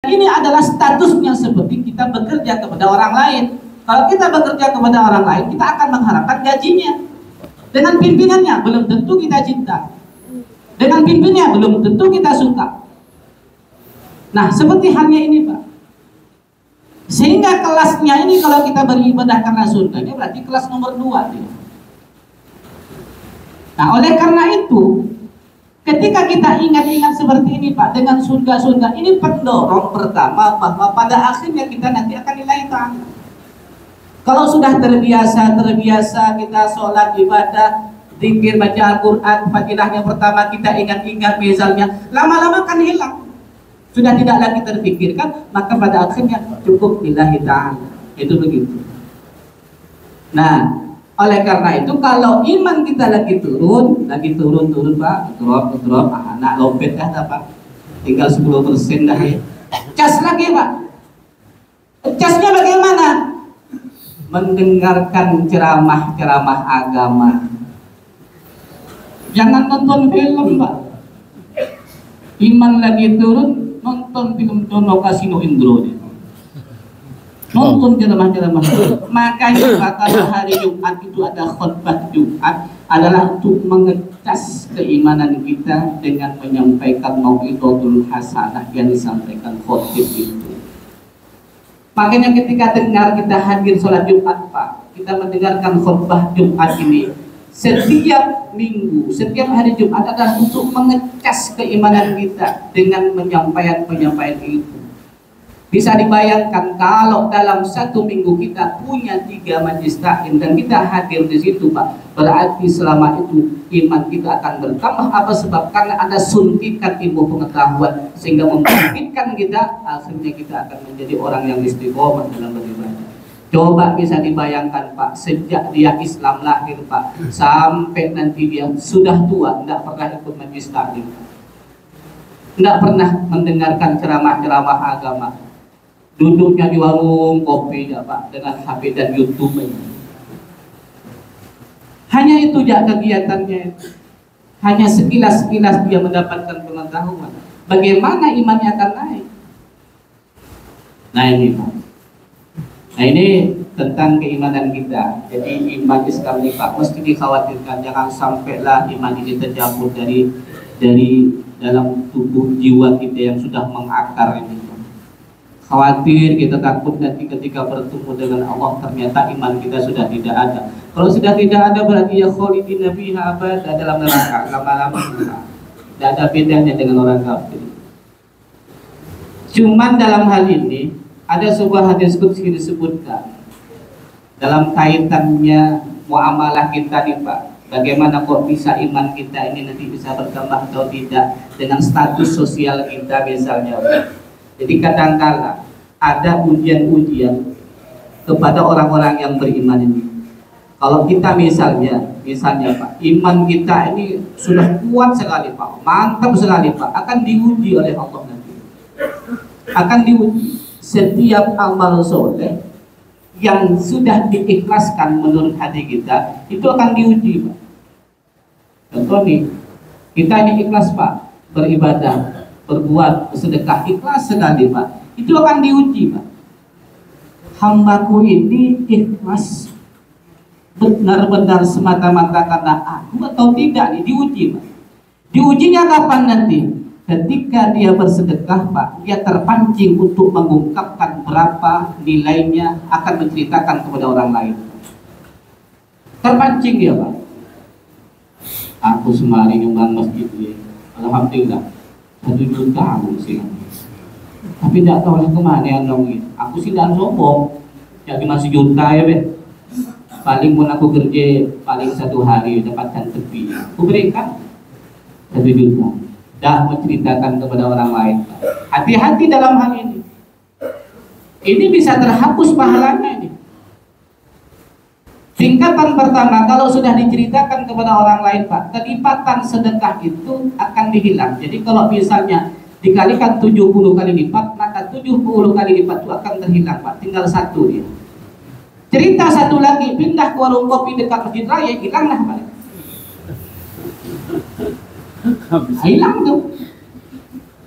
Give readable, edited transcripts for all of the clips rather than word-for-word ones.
Ini adalah statusnya seperti kita bekerja kepada orang lain. Kalau kita bekerja kepada orang lain, kita akan mengharapkan gajinya. Dengan pimpinannya belum tentu kita cinta. Dengan pimpinannya belum tentu kita suka. Nah, seperti halnya ini, Pak. Sehingga kelasnya ini kalau kita beribadah karena surga, ini berarti kelas nomor 2 dia. Nah, oleh karena itu, ketika kita ingat-ingat seperti ini, Pak, dengan surga-surga ini pendorong pertama bahwa pada akhirnya kita nanti akan nilai ta'ala. Kalau sudah terbiasa kita sholat, ibadah, zikir, baca Al-Quran, fadilahnya pertama kita ingat-ingat misalnya, lama-lama kan hilang. Sudah tidak lagi terpikirkan, maka pada akhirnya cukup lillahi ta'ala. Itu begitu. Nah, oleh karena itu kalau iman kita lagi turun Pak, drop, anak lopet dah Pak, tinggal 10% dah ya. Cas lagi Pak. Casnya bagaimana? Mendengarkan ceramah agama. Jangan nonton film Pak. Iman lagi turun, nonton film Dono Kasino Indro. Nonton ceramah-ceramah. Makanya Pak, kalau hari Jumat itu ada khutbah Jumat adalah untuk mengecas keimanan kita dengan menyampaikan mau'izatul hasanah yang disampaikan khotib itu. Makanya ketika dengar kita hadir sholat Jumat Pak, kita mendengarkan khutbah Jumat ini setiap minggu, setiap hari Jumat adalah untuk mengecas keimanan kita dengan penyampaian itu. Bisa dibayangkan kalau dalam 1 minggu kita punya 3 majlis taklim dan kita hadir di situ Pak, berarti selama itu iman kita akan bertambah. Apa sebab? Karena ada suntikan ilmu pengetahuan sehingga membangkitkan kita, akhirnya kita akan menjadi orang yang istiqomah dalam beribadah. Coba bisa dibayangkan Pak, sejak dia Islam lahir Pak, sampai nanti dia sudah tua, tidak pernah ikut majlis taklim, tidak pernah mendengarkan ceramah-ceramah agama. Duduknya di warung kopi ya Pak, dengan HP dan YouTube ini. Hanya itu ya kegiatannya. Hanya sekilas-sekilas dia mendapatkan pengetahuan. Bagaimana imannya akan naik? Nah ini Pak. Nah ini tentang keimanan kita. Jadi iman Islam ini Pak mesti dikhawatirkan, jangan sampailah iman ini terjabut dari dalam tubuh jiwa kita yang sudah mengakar ini. Khawatir, kita takut nanti ketika bertemu dengan Allah ternyata iman kita sudah tidak ada. Kalau sudah tidak ada berarti ya khalidina fiha abada, dalam neraka lama-lama. Tidak ada bedanya dengan orang kafir. Cuman dalam hal ini ada sebuah hadis qudsi disebutkan dalam kaitannya muamalah kita nih Pak. Bagaimana kok bisa iman kita ini nanti bisa bertambah atau tidak dengan status sosial kita misalnya Pak. Jadi kadang-kala ada ujian-ujian kepada orang-orang yang beriman ini. Kalau kita misalnya Pak, iman kita ini sudah kuat sekali Pak, mantap sekali Pak, akan diuji oleh Allah nanti. Akan diuji setiap amal soleh yang sudah diikhlaskan menurut hati kita itu akan diuji Pak. Contoh nih, kita ini ikhlas Pak beribadah, berbuat sedekah, ikhlas sekali Pak, itu akan diuji Pak. Hambaku ini ikhlas benar-benar semata-mata karena aku atau tidak, nih diuji Pak. Diujinya kapan nanti? Ketika dia bersedekah Pak, dia terpancing untuk mengungkapkan berapa nilainya, akan menceritakan kepada orang lain. Terpancing dia Pak. Aku semari nyumbang masjid ini, alhamdulillah 1 juta aku sih, tapi tidak tahu kemana yang nongin. Aku sih tidak sombong, jadi masih juta ya Ben. Paling pun aku kerja paling 1 hari dapatkan tepi, aku berikan 1 juta. Dah menceritakan kepada orang lain. Hati-hati dalam hal ini. Ini bisa terhapus pahalanya ini. Tingkatan pertama, kalau sudah diceritakan kepada orang lain Pak, kelipatan sedekah itu akan dihilang. Jadi kalau misalnya dikalikan 70 kali lipat, maka 70 kali lipat itu akan terhilang Pak. Tinggal 1 dia. Cerita 1 lagi, pindah ke warung kopi dekat Masjid Raya, hilanglah Pak. Hilang tuh.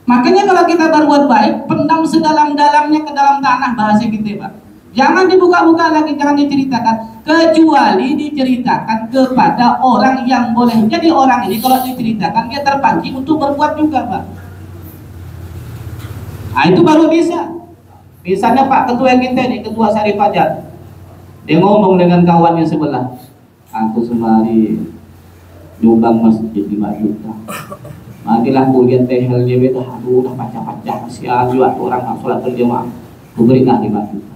Makanya kalau kita berbuat baik, pendam sedalam-dalamnya ke dalam tanah, bahasa kita, Pak. Jangan dibuka-buka lagi, jangan diceritakan, kecuali diceritakan kepada orang yang boleh. Jadi orang ini kalau diceritakan dia terpancing untuk berbuat juga, Pak. Nah, itu baru bisa. Misalnya Pak Ketua kita ini, Ketua Sari Fajar, dia ngomong dengan kawannya sebelah, aku semari nyumbang masjid 5 juta. Matilah kuliah tehel dia itu, aduh udah pacah-pacah, kasihan juga orang sholat berjamaah, aku berikan 5 juta.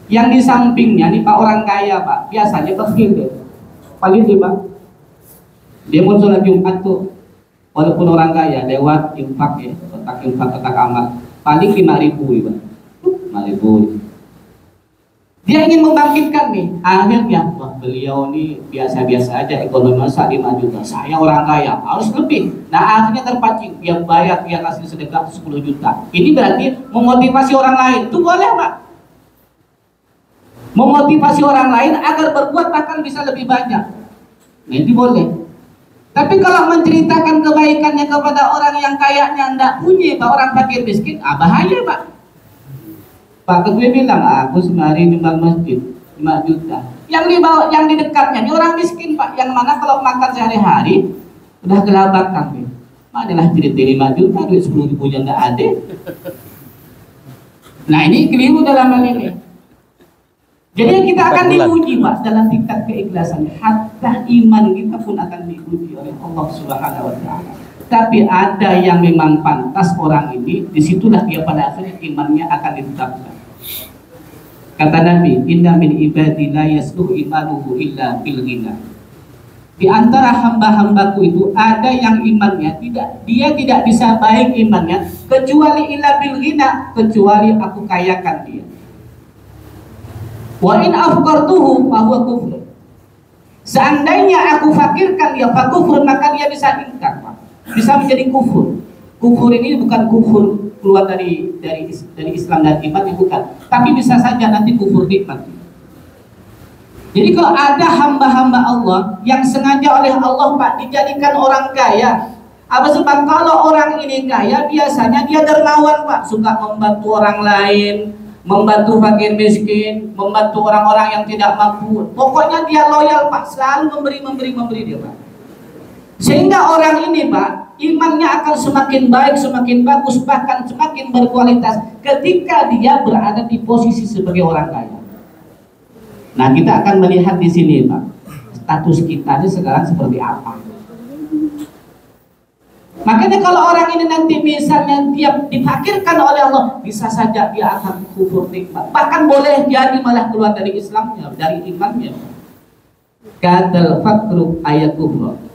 Yang di sampingnya nih Pak orang kaya Pak, biasanya berfil deh, paling sih Pak, dia mau sholat Jumat tuh, walaupun orang kaya lewat infak ya, kotak amal, paling 5.000 ya Pak, 5.000. Dia ingin membangkitkan nih, akhirnya wah beliau nih biasa-biasa aja ekonomi masa 5 juta, saya orang kaya harus lebih. Nah akhirnya terpancing, dia bayar, dia kasih sedekah 10 juta. Ini berarti memotivasi orang lain, itu boleh Pak. Memotivasi orang lain agar berbuat bahkan bisa lebih banyak, nah, ini boleh. Tapi kalau menceritakan kebaikannya kepada orang yang kayaknya tidak punya, Pak, orang fakir miskin, bahaya Pak. Pak Ketua bilang, aku semari nyumbang masjid 5 juta. Yang dibawa, yang di dekatnya ini orang miskin Pak, yang mana kalau makan sehari-hari udah kelabakan nih. Manalah cerita 5 juta, duit 10.000 yang nggak ada. Nah ini keliru dalam hal ini. Jadi kita akan diuji Pak dalam tingkat keikhlasan. Hatta iman kita pun akan diuji oleh Allah Subhanahu Wa Taala. Tapi ada yang memang pantas orang ini, disitulah dia pada akhirnya imannya akan ditetapkan. Kata Nabi, inna min ibadi la yasluhu imanuhu illa bil ghina. Di antara hamba-hambaku itu ada yang imannya dia tidak bisa baik imannya kecuali illa bil ghina, kecuali aku kayakan dia. Wa in afqartuhu fa huwa kufur. Seandainya aku fakirkan dia fa kufur, maka dia bisa ingkar, Pak. Bisa menjadi kufur. Kufur ini bukan kufur keluar dari Islam dan iman, ya bukan. Tapi bisa saja nanti kufur nikmat. Jadi kalau ada hamba-hamba Allah yang sengaja oleh Allah Pak dijadikan orang kaya, apa sebab kalau orang ini kaya biasanya dia dermawan Pak, suka membantu orang lain, membantu fakir miskin, membantu orang-orang yang tidak mampu. Pokoknya dia loyal Pak, selalu memberi dia Pak. Sehingga orang ini Pak, imannya akan semakin baik, semakin bagus, bahkan semakin berkualitas ketika dia berada di posisi sebagai orang kaya. Nah kita akan melihat di sini Pak, status kita ini sekarang seperti apa. Makanya kalau orang ini nanti misalnya dia difakirkan oleh Allah, bisa saja dia akan kufur nikmat. Bahkan boleh jadi malah keluar dari Islamnya, dari imannya. Kadal fakru ayat kufur.